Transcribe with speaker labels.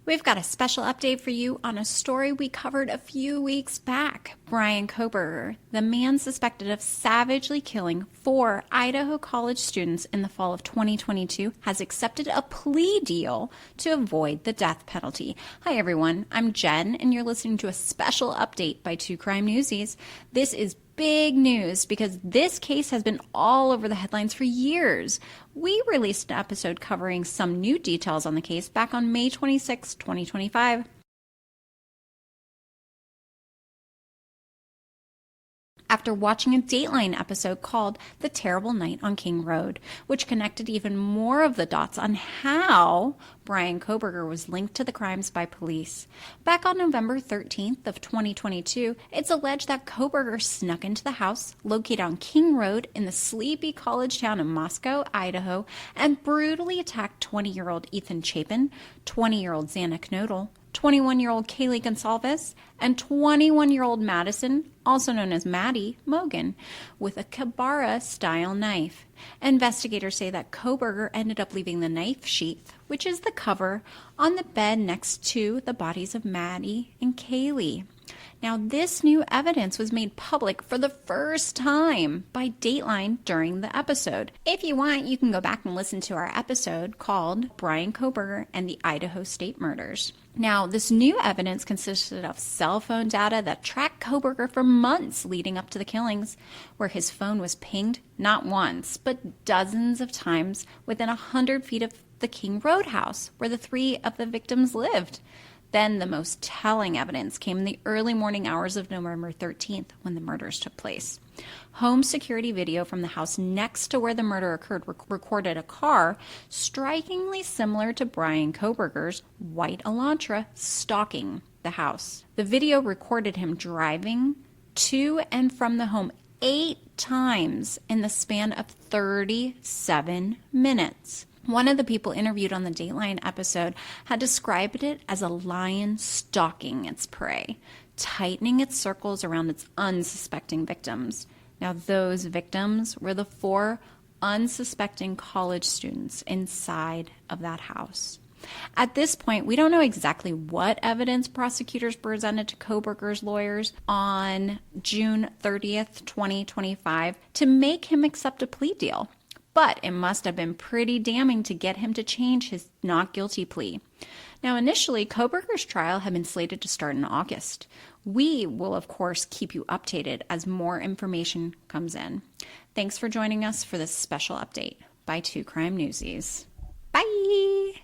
Speaker 1: We've got a special update for you on a story we covered a few weeks back. Bryan Kohberger, the man suspected of savagely killing 4 Idaho college students in the fall of 2022, has accepted a plea deal to avoid the death penalty. Hi everyone, I'm Jen, and you're listening to a special update by True Crime Newsies. This is big news because this case has been all over the headlines for years. We released an episode covering some new details on the case back on May 26, 2025. After watching a Dateline episode called The Terrible Night on King Road, which connected even more of the dots on how Bryan Kohberger was linked to the crimes by police. Back on November 13th of 2022, it's alleged that Kohberger snuck into the house located on King Road in the sleepy college town of Moscow, Idaho, and brutally attacked 20-year-old Ethan Chapin, 20-year-old Xana Kernodle, 21-year-old Kaylee Goncalves, and 21-year-old Madison, also known as Maddie Mogen, with a Kabara-style knife. Investigators say that Kohberger ended up leaving the knife sheath, which is the cover, on the bed next to the bodies of Maddie and Kaylee. Now, this new evidence was made public for the first time by Dateline during the episode. If you want, you can go back and listen to our episode called Bryan Kohberger and the Idaho State Murders. Now, this new evidence consisted of cell phone data that tracked Kohberger for months leading up to the killings, where his phone was pinged not once, but dozens of times within 100 feet of the King Road house, where the 3 of the victims lived. Then the most telling evidence came in the early morning hours of November 13th when the murders took place. Home security video from the house next to where the murder occurred recorded a car strikingly similar to Bryan Kohberger's white Elantra stalking the house. The video recorded him driving to and from the home 8 times in the span of 37 minutes. One of the people interviewed on the Dateline episode had described it as a lion stalking its prey, tightening its circles around its unsuspecting victims. Now, those victims were the 4 unsuspecting college students inside of that house. At this point, we don't know exactly what evidence prosecutors presented to Kohberger's lawyers on June 30th, 2025, to make him accept a plea deal. But it must have been pretty damning to get him to change his not guilty plea. Now, initially, Kohberger's trial had been slated to start in August. We will, of course, keep you updated as more information comes in. Thanks for joining us for this special update by True Crime Newsies. Bye!